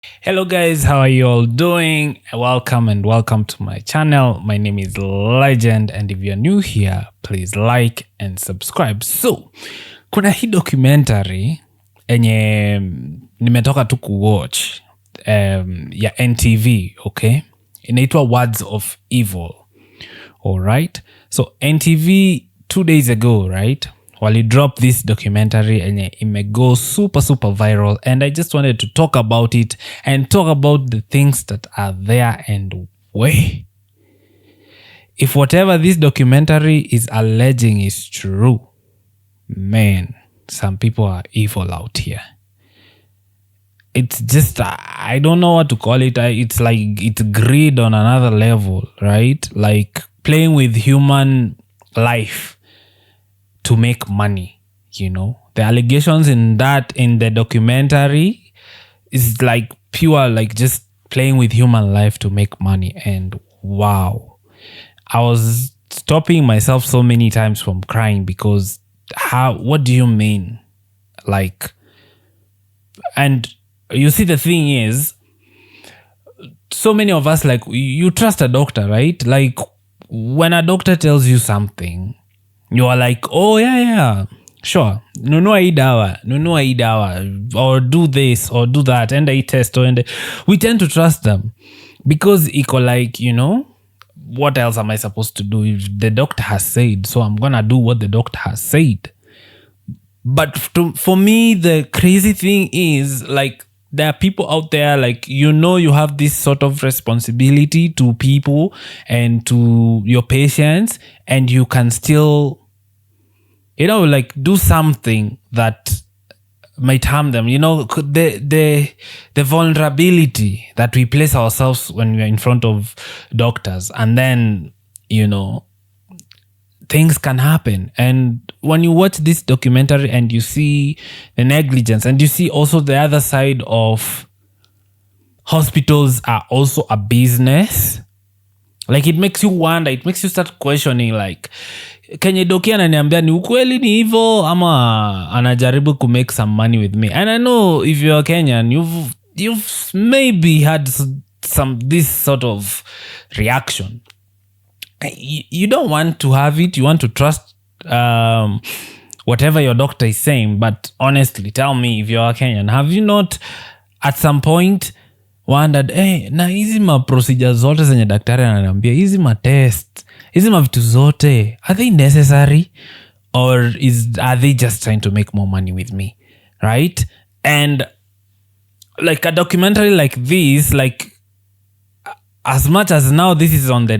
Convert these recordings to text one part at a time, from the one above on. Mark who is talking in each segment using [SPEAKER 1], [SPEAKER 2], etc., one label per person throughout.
[SPEAKER 1] Hello guys, how are you all doing? Welcome to my channel. My name is Legend, and if you're new here, please like and subscribe. So, kuna hii documentary enye nimetoka tu kuwatch ya NTV, okay? Inaitwa Words of Evil. All right? So, NTV 2 days ago, right? Wali drop this documentary and it may go super viral, and I just wanted to talk about it and talk about the things that are there and way. If whatever this documentary is alleging is true, man, some people are evil out here. It's just, I don't know what to call it. It's like, it's greed on another level, right? Like playing with human life to make money, the allegations in the documentary is like pure, like just playing with human life to make money. And wow, I was stopping myself so many times from crying because what do you mean? Like, and you see, the thing is, so many of us, like, you trust a doctor, right? Like when a doctor tells you something, you are like, oh yeah, sure, nunua hii dawa, or do this or do that, and I test, we tend to trust them because iko like, what else am I supposed to do if the doctor has said? So I'm gonna do what the doctor has said. But for me, the crazy thing is, like, there are people out there, like, you have this sort of responsibility to people and to your patients, and you can still, like, do something that might harm them. The vulnerability that we place ourselves when we're in front of doctors, and then, things can happen. And when you watch this documentary and you see the negligence, and you see also the other side of hospitals are also a business, like, it makes you wonder, it makes you start questioning, like, kenye doki ananiambia ni ukweli, ni hivyo, ama anajaribu to make some money with me. And I know if you're Kenyan, you've maybe had this sort of reaction. You don't want to have it. You want to trust whatever your doctor is saying. But honestly, tell me, if you're Kenyan, have you not at some point wondered, na hizi ma procedures zote zenye daktari ananiambia, hizi ma test, hizi ma vitu zote, are they necessary, or are they just trying to make more money with me, right? And like a documentary like this, like, as much as now this is on the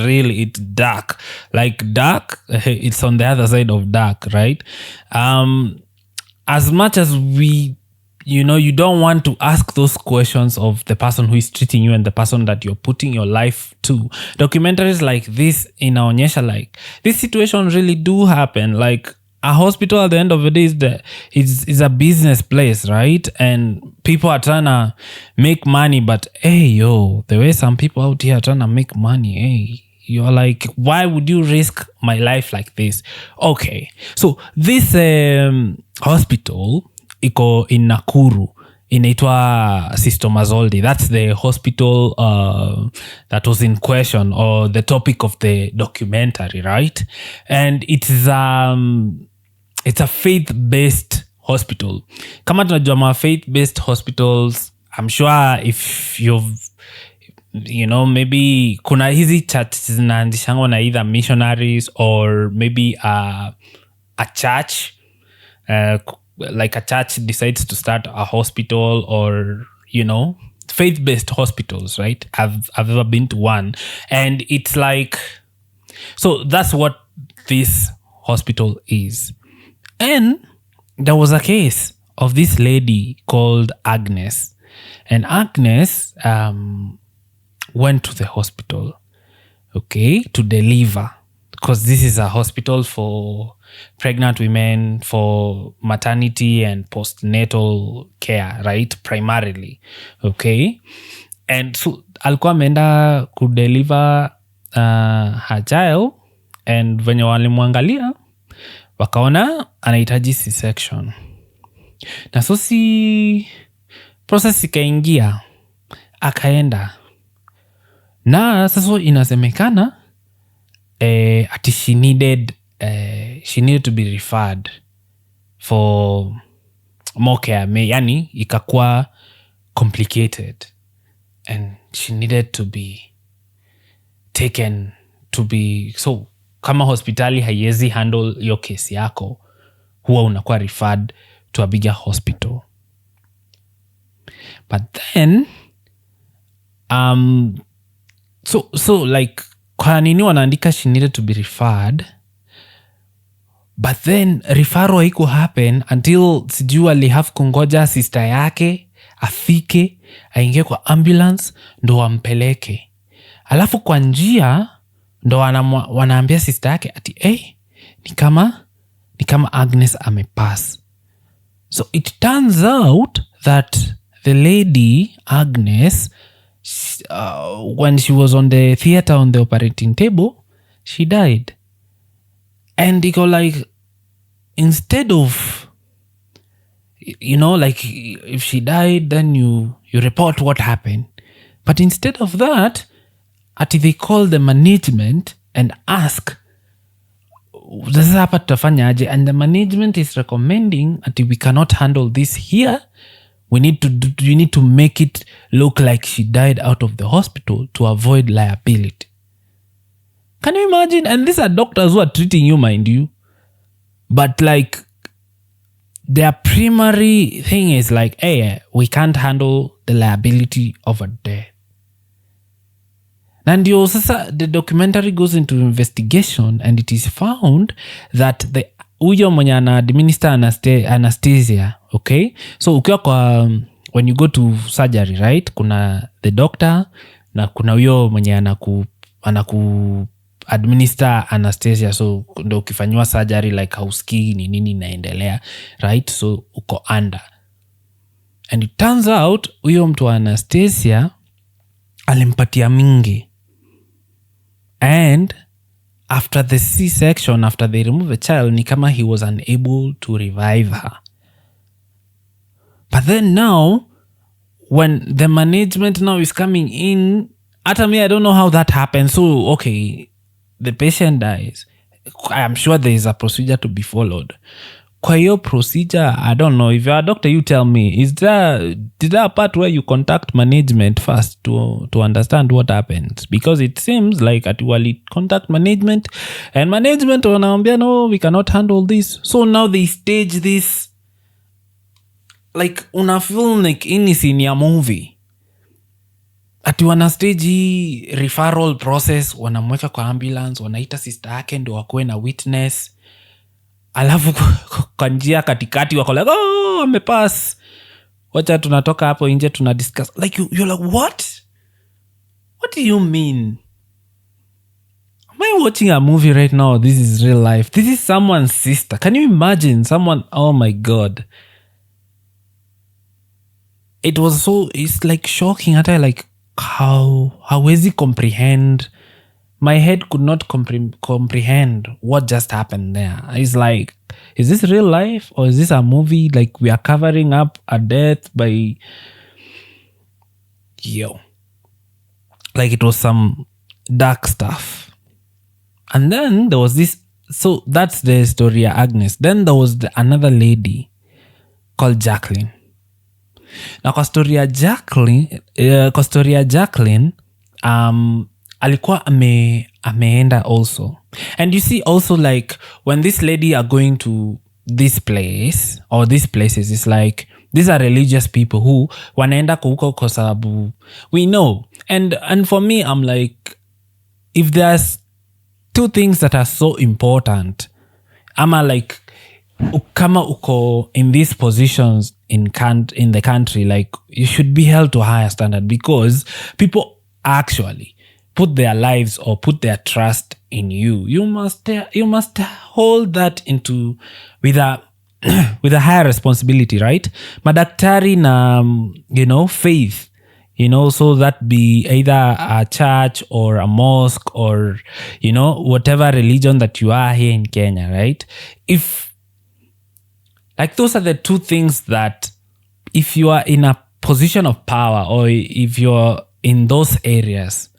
[SPEAKER 1] really, it's dark, it's on the other side of dark, right? As much as we, you don't want to ask those questions of the person who is treating you and the person that you're putting your life to, documentaries like this inaonyesha, like, this situation really do happen. Like, a hospital at the end of the day is a business place, right? And people are trying to make money, but the way some people out here are trying to make money, you're like, why would you risk my life like this? Okay, so this hospital iko in Nakuru, inaitwa Sister Mazoldi. That's the hospital that was in question, or the topic of the documentary, right? And it's a faith-based hospital. Kama tunajua ma faith-based hospitals, I'm sure if you've, maybe kuna hizi church zinaandishangwa na either missionaries or maybe a church, like a church decides to start a hospital, or, faith-based hospitals, right? I've ever been to one, and it's like, so that's what this hospital is. And there was a case of this lady called Agnes. And Agnes went to the hospital, okay, to deliver. Because this is a hospital for pregnant women, for maternity and postnatal care, right? Primarily, okay? And so alikuwa ameenda kudeliver her child, and venye walimwangalia wakaona anahitaji C-section. Na so si process ikaingia, akaenda. Na sasa inasemekana ati she needed to be referred for more care. Yani ikakuwa complicated and she needed to be taken to be, so kama hospitali haiwezi handle your case yako, huwa unakuwa referred to a bigger hospital. But then so like kwa nini wanaandika she needed to be referred, but then referral haiku happen until sijui alihave kungoja sister yake afike aingie kwa ambulance ndo wampeleke. Alafu kwa njia ndo wanaambia sister yake ati ni kama Agnes amepass. So it turns out that the lady Agnes, when she was on the theater on the operating table, she died. And they go like, instead of, like if she died, then you report what happened. But instead of that, they call the management and ask, sasa hapa tutafanya aje? And the management is recommending we cannot handle this here. We need to make it look like she died out of the hospital to avoid liability. Can you imagine? And these are doctors who are treating you, mind you. But like, their primary thing is like, we can't handle the liability of a death. And the documentary goes into investigation, and it is found that huyo mwenye ana administer anesthesia, okay? So ukiwa kwa when you go to surgery, right? Kuna the doctor na kuna huyo mwenye anaku administer anesthesia. So ndo ukifanywa surgery like hausikii ni nini inaendelea, right? So uko under. And it turns out huyo mtu wa anesthesia alimpatia mingi. And after the C-section, after they remove the child, ni kama he was unable to revive her. But then now, when the management now is coming in, I don't know how that happens. So, okay, the patient dies. I am sure there is a procedure to be followed. Kwa hiyo procedure, I don't know. If you're a doctor, you tell me. Is there a part where you contact management first to understand what happens? Because it seems like atuwali contact management, and management wanaambia, no, we cannot handle this. So now they stage this like una film like ini scene ya movie. Ati wana stage referral process, wanamweka kwa ambulance, wanaita sister yake ndo wakuwe na witness. Alafu kwa njia katikati wako like, amepass. Wacha tunatoka hapo nje tunadiscuss. Like you're like, what? What do you mean? Am I watching a movie right now? This is real life. This is someone's sister. Can you imagine someone? Oh my God. It's like shocking. Hata like how is he comprehend? My head could not comprehend what just happened there. It's like, is this real life or is this a movie? Like we are covering up a death by... Like it was some dark stuff. And then there was this... So that's the story of Agnes. Then there was another lady called Jacqueline. Now kwa story ya Jacqueline, alikuwa ameenda also. And you see also like when this lady are going to this place or these places, it's like these are religious people who wanaenda huko kwa sababu we know. And for me, I'm like, if there's two things that are so important, ama like kama uko in these positions in the country, like you should be held to a higher standard, because people actually put their lives or put their trust in you. You must hold that into with a higher responsibility, right? Madaktari na faith, so that be either a church or a mosque or whatever religion that you are here in Kenya, right? If like those are the two things that if you are in a position of power, or if you're in those areas,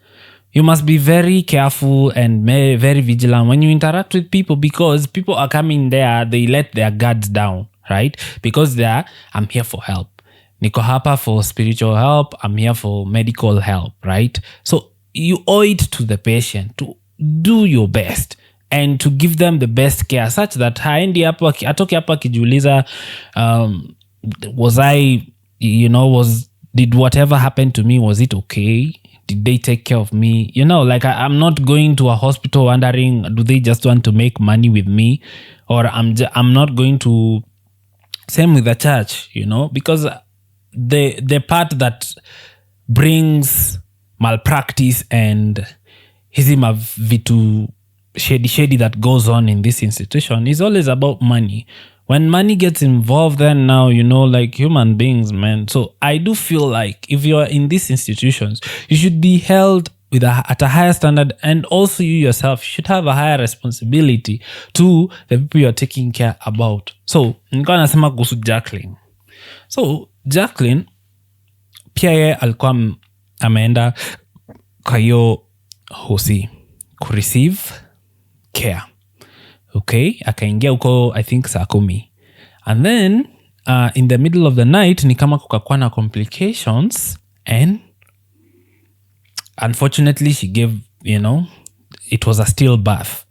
[SPEAKER 1] you must be very careful and very vigilant when you interact with people, because people are coming there, they let their guards down, right? Because I'm here for help. Niko hapa for spiritual help. I'm here for medical help, right? So you owe it to the patient to do your best and to give them the best care, such that atoke hapa akijiuliza, was I, did whatever happened to me, was it okay? Did they take care of me? Like I'm not going to a hospital wondering, do they just want to make money with me? Or I'm not going to, same with the church, because the part that brings malpractice and hizi mavitu shady that goes on in this institution is always about money. When money gets involved, then now, like human beings, man. So I do feel like if you're in these institutions, you should be held at a higher standard, and also you yourself should have a higher responsibility to the people you're taking care about. So nilikuwa nasema kuhusu Jacqueline. So Jacqueline pia yeye alikuwa ameenda kwa hiyo hosi kureceive care. Okay, akaingia huko I think saa 10. And then in the middle of the night ni kama kukakuwa na complications, and unfortunately she gave, it was a stillbirth.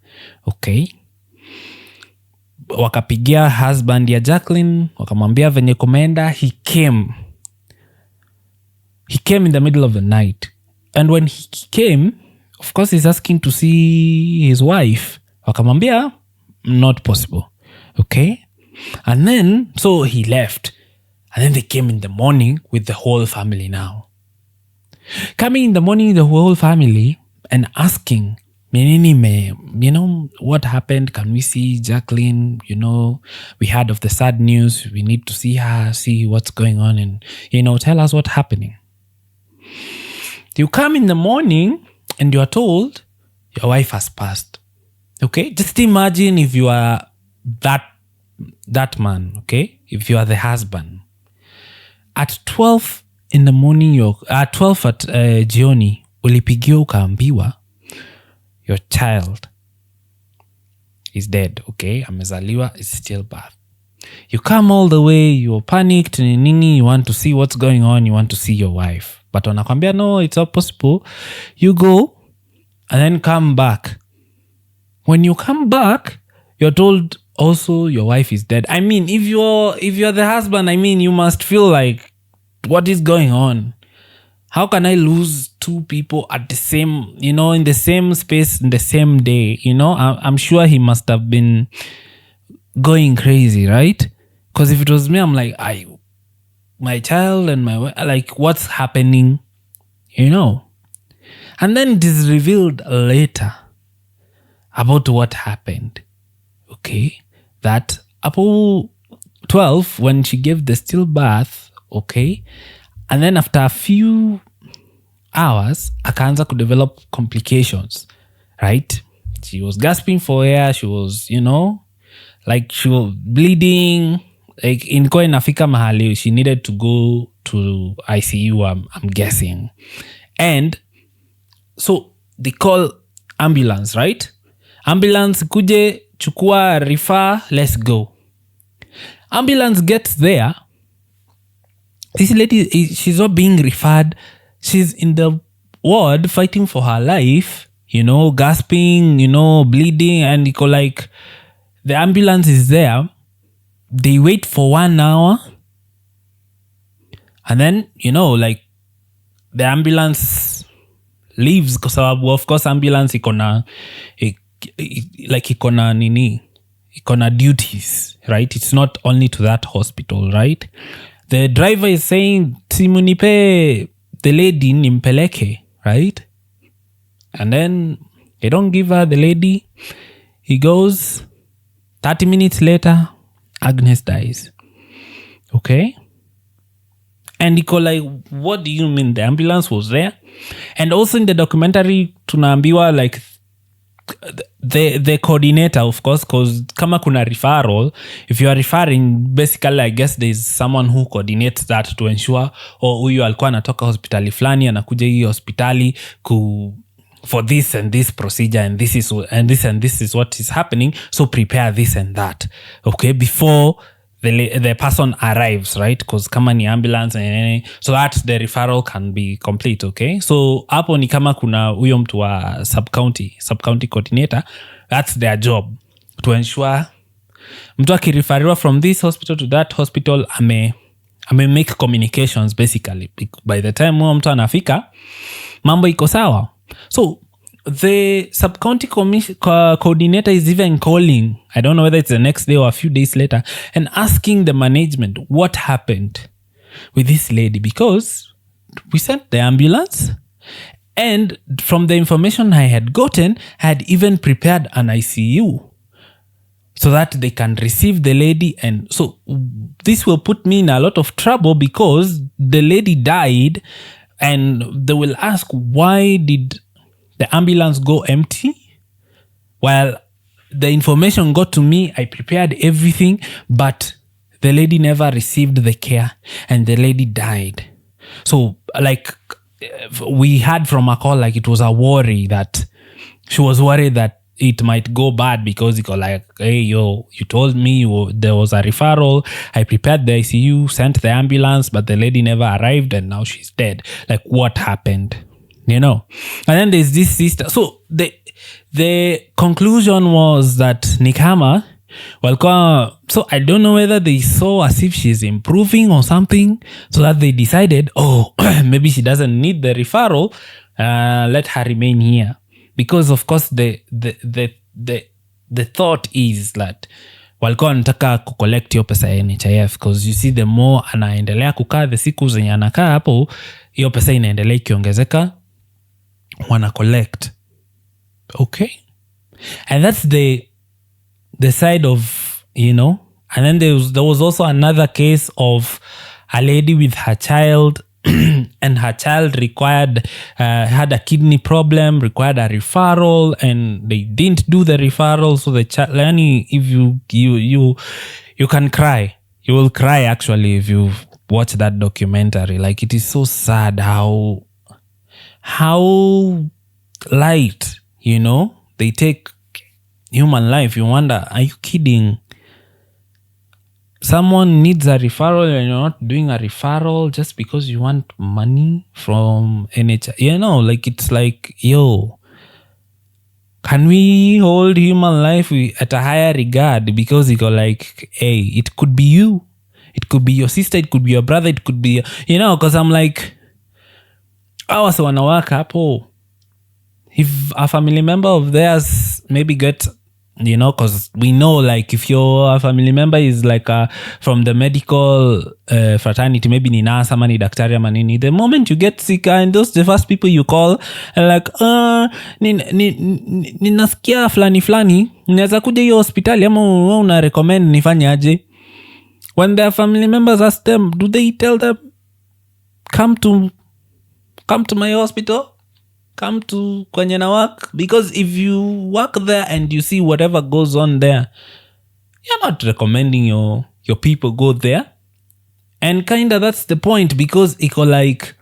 [SPEAKER 1] Okay, wakapigia husband ya Jacqueline, wakamwambia venye kumeenda. He came in the middle of the night, and when he came, of course he's asking to see his wife. Wakamwambia not possible. Okay, and then so he left, and then they came in the morning with the whole family. Now coming in the morning, the whole family, and asking, what happened? Can we see Jacqueline? We heard of the sad news. We need to see her, see what's going on, and tell us what's happening. You come in the morning and you are told your wife has passed. Okay, just imagine if you are that man. Okay, if you are the husband, at 12 in the morning, at 12 at jioni ulipigia ukaambiwa your child is dead. Okay, amezaliwa, is stillbirth. You come all the way, you're panicked, you want to see what's going on, you want to see your wife, but wanakwambia no, it's not possible. You go and then come back. When you come back, you're told also your wife is dead. I mean, if you're the husband, I mean, you must feel like, what is going on? How can I lose two people at the same, in the same space, in the same day? I'm sure he must have been going crazy, right? Because if it was me, I'm like, my child and my wife, like, what's happening? And then it is revealed later about what happened. Okay, that Apple 12, when she gave the stillbirth, okay, and then after a few hours, akaanza to develop complications, right? She was gasping for air. She was, like she was bleeding. Like ilikuwa inafika mahali she needed to go to ICU, I'm guessing. And so they call ambulance, right? Ambulance kuje, chukua, refer, let's go. Ambulance gets there. This lady, she's not being referred. She's in the ward fighting for her life, gasping, bleeding, and like the ambulance is there. They wait for 1 hour, and then like the ambulance leaves because of course ambulance ikona duties, right? It's not only to that hospital, right? The driver is saying, simunipe the lady nimpeleke, right? And then they don't give her the lady. He goes, 30 minutes later, Agnes dies. Okay? And he called like, what do you mean? The ambulance was there? And also in the documentary, tunaambiwa like the coordinator, of course, because kama kuna referral, if you are referring, basically I guess there's someone who coordinates that to ensure huyu alikuwa anatoka hospitali fulani anakuja hii hospitali for this and this procedure and this is what is happening, so prepare this and that, okay, before the person arrives, right? Because kama ni ambulance so that the referral can be complete, okay? So hapo ni kama kuna huyo mtu wa sub-county coordinator, that's their job to ensure mtu akireferiwa from this hospital to that hospital ame make communications basically. By the time huyo mtu anafika mambo iko sawa. So the sub-county coordinator is even calling, I don't know whether it's the next day or a few days later, and asking the management what happened with this lady, because we sent the ambulance, and from the information I had gotten, I had even prepared an ICU so that they can receive the lady. And so this will put me in a lot of trouble because the lady died, and they will ask, why did the ambulance go empty? Well, the information got to me, I prepared everything, but the lady never received the care and the lady died. So like we had from a call, like it was a worry that she was worried that it might go bad because it got like, hey, you told me there was a referral. I prepared the ICU, sent the ambulance, but the lady never arrived and now she's dead. Like, what happened? And then there's this sister. So the conclusion was that Nikama, so I don't know whether they saw as if she's improving or something, so that they decided, maybe she doesn't need the referral, let her remain here. Because of course the thought is that walikuwa wanataka kucollect hiyo pesa ya NHIF, because you see the more anaendelea kukaa, the siku zenye anakaa hapo, hiyo pesa inaendelea ikiongezeka, wana collect. Okay, and that's the side of, and then there was also another case of a lady with her child and her child had a kidney problem, required a referral, and they didn't do the referral. So the child, if you can cry, you will cry actually if you watch that documentary. Like, it is so sad how light, they take human life. You wonder, are you kidding? Someone needs a referral and you're not doing a referral just because you want money from NHS. Like, it's like, can we hold human life at a higher regard? Because you go like, hey, it could be you, it could be your sister, it could be your brother, it could be, because I'm like, I was wanawaka hapo. If a family member of theirs maybe get, because we know, like, if your family member is like from the medical fraternity, maybe ni nurse ama ni daktari ama nini, the moment you get sick, and those the first people you call, and like, ninasikia flani ninaweza kuja hiyo hospitali ama una recommend nifanye aje? When their family members ask them, do they tell them, come to my hospital, come to kwenye na work? Because if you work there and you see whatever goes on there, you're not recommending your people go there. And kinda that's the point, because iko like,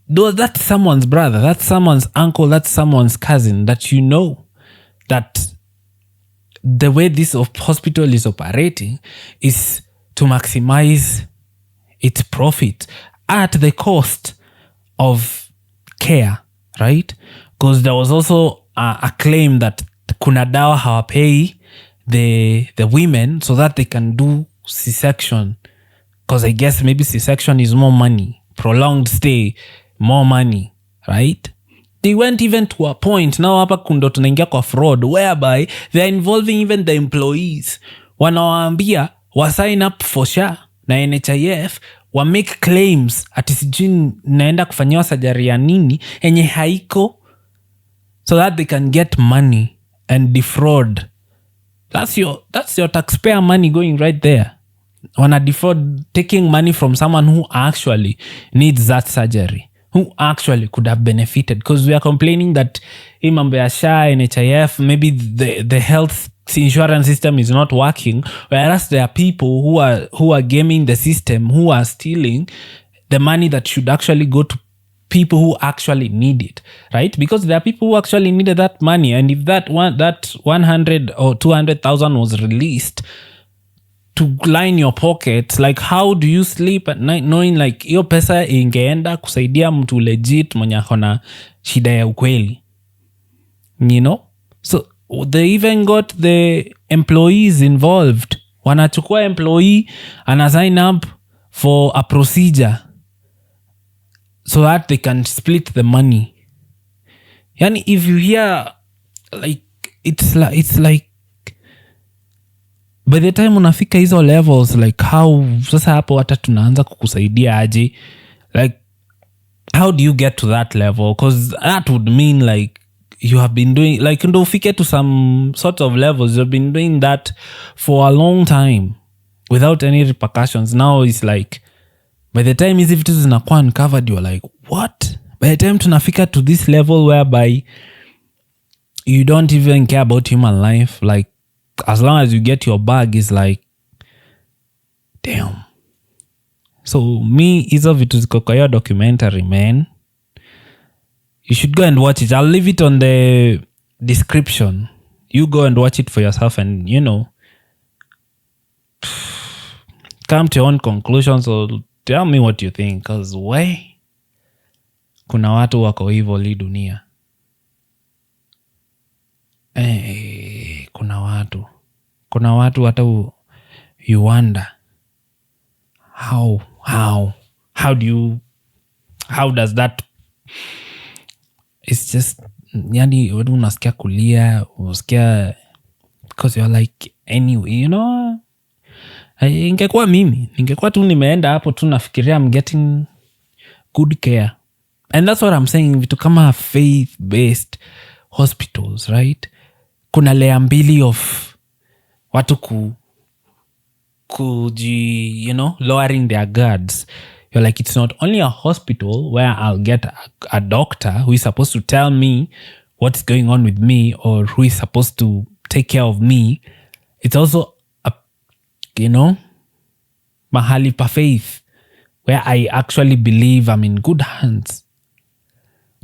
[SPEAKER 1] that's someone's brother, that's someone's uncle, that's someone's cousin, that that the way this hospital is operating is to maximize its profit at the cost of care, right? Because there was also a claim that kuna dawa hawapei the women so that they can do C-section, because I guess maybe C-section is more money, prolonged stay, more money, right? They went even to a point, now hapa kundo tunaingia kwa fraud, whereby they're involving even the employees. Wanawaambia wa sign up for SHA na NHIF, wa make claims ati sijui naenda kufanyiwa surgery ya nini enye haiko, so that they can get money and defraud. That's your taxpayer money going right there. Wana defraud, taking money from someone who actually needs that surgery. who actually could have benefited, because we are complaining that hii mambo ya SHA, NHIF, maybe the health insurance system is not working, whereas there are people who are gaming the system, who are stealing the money that should actually go to people who actually need it, right? Because there are people who actually needed that money, and if that 100 or 200,000 was released to line your pockets, like how do you sleep at night knowing like hiyo pesa ingeenda kusaidia mtu legit mwenye akona shida ya ukweli, you know? So they even got the employees involved. Wanachukua employee and sign up for a procedure so that they can split the money. Yani if you hear like it's like by the time unafika hizo levels, like how sasa hapo hata tunaanza kukusaidia aje, like how do you get to that level? Because that would mean like you have been doing, like ndo ufike to some sort of levels, you've been doing that for a long time without any repercussions. Now it's like by the time hizi vitu zinakuwa uncovered, you're like what? By the time tunafika to this level whereby you don't even care about human life, like as long as you get your bag, is like damn. So me hizo vitu ziko kwa hiyo documentary, man. You should go and watch it. I'll leave it on the description. You go and watch it for yourself and, you know, come to your own conclusions or tell me what you think. Because kuna watu wako hivyo li dunia. Kuna watu hata you wonder how does that, it's just yani wewe unasikia kulia, unasikia, because you're like anyway, you know, ingekuwa mimi ningekuwa tu nimeenda hapo tu nafikiria I'm getting good care. And that's what I'm saying, vitu kama faith based hospitals, right? Kuna layer mbili of watu you know, lowering their guards. You're like, it's not only a hospital where I'll get a doctor who is supposed to tell me what's going on with me or who is supposed to take care of me. It's also you know, mahali pa faith where I actually believe I'm in good hands.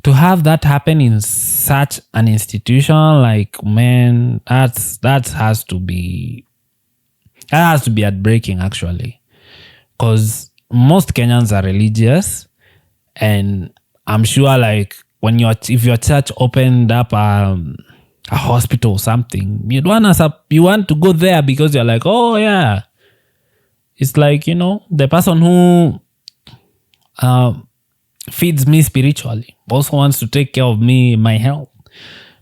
[SPEAKER 1] To have that happen in such an institution, like, man, that has to be heartbreaking, actually, because most Kenyans are religious, and I'm sure, like, if your church opened up a hospital or something, you want to go there because you're like, oh yeah, it's like, you know, the person who feeds me spiritually also wants to take care of me, my health.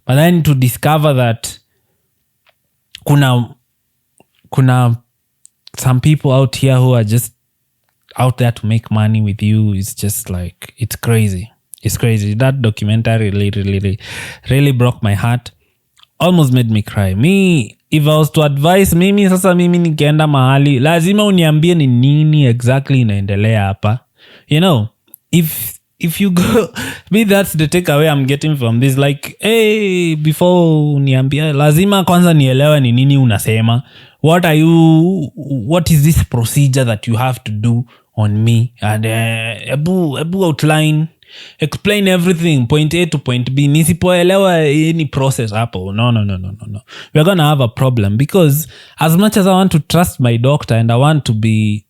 [SPEAKER 1] But then to discover that kuna some people out here who are just out there to make money with you, is just like, it's crazy. That documentary really broke my heart, almost made me cry. Me, if I was to advise, mimi nikienda mahali lazima uniambie ni nini exactly inaendelea hapa, you know. If you go, me, that's the takeaway I'm getting from this. Like, hey, before uniambia, lazima kwanza nielewe ni nini unasema. What is this procedure that you have to do on me? And ebu outline, explain everything, point A to point B. Nisipoelewa any process hapo. No. We're gonna have a problem, because as much as I want to trust my doctor and I want to believe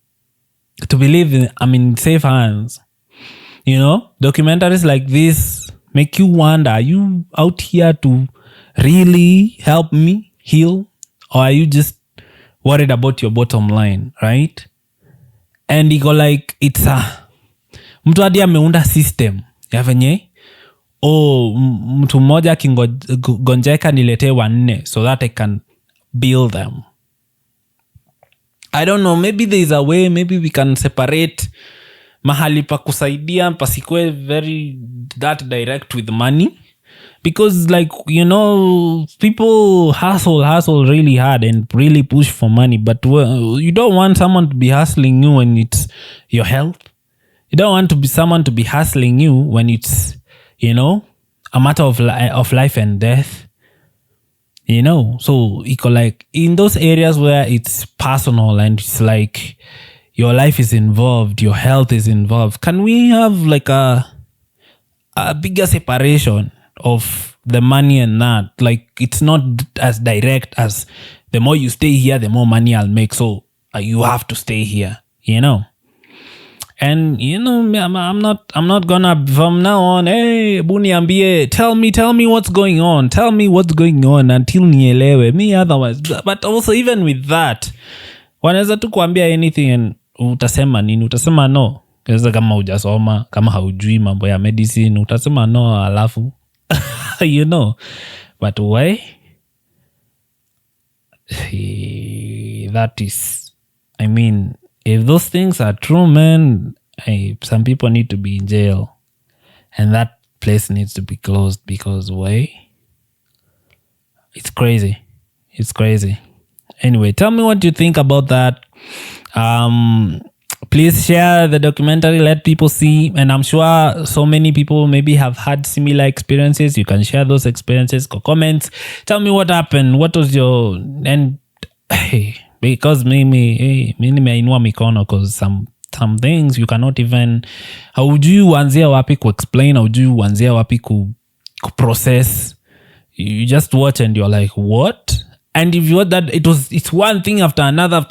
[SPEAKER 1] I'm in safe hands, you know, documentaries like this make you wonder, are you out here to really help me heal, or are you just worried about your bottom line, right? And iko like, it's mtu hadi ameunda system ya venye, mtu mmoja akingonjeka niletee 4 so that I can bill them. I don't know, maybe there is a way, maybe we can separate mahali pa kusaidia pasikwe very that direct with money, because, like, you know, people hustle really hard and really push for money, but you don't want someone to be hustling you when it's your health, You don't want to be someone to be hustling you when it's, a matter of of life and death. So like in those areas where it's personal and it's like your life is involved, your health is involved, can we have like a bigger separation of the money and that? Like it's not as direct as the more you stay here, the more money I'll make. So you have to stay here, And I'm not gonna from now on, hey Buni ambie, tell me what's going on. Tell me what's going on until nielewe. Me otherwise. But also even with that, wanaweza tu kuambia anything and utasema nini? Utasema no. Kama hujasoma, kama haujui mambo ya medicine, utasema no alafu But why? That is, if those things are true, man, some people need to be in jail. And that place needs to be closed because why? It's crazy. It's crazy. Anyway, tell me what you think about that. Please share the documentary, let people see. And I'm sure so many people maybe have had similar experiences. You can share those experiences, comments. Tell me what happened. What was your... And because mimi nimeinua mikono because some things you cannot even... Haujui uanzia wapi explain, haujui uanzia wapi process. You just watch and you're like, what? And if you watch that, it's one thing after another.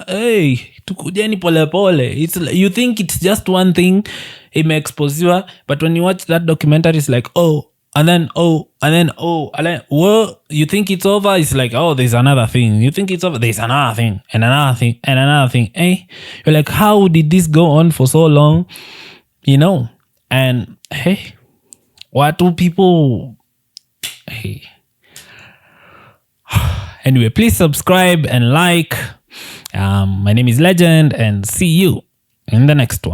[SPEAKER 1] Hey, tukujeni pole pole. It's you think it's just one thing, it may expose you, but when you watch that documentary, it's like, and then well, you think it's over, it's like, there's another thing. You think it's over, there's another thing, and another thing, and another thing. Hey, you're like, how did this go on for so long? And hey, what do people... Hey. Anyway, please subscribe and like. My name is Legend, and see you in the next one.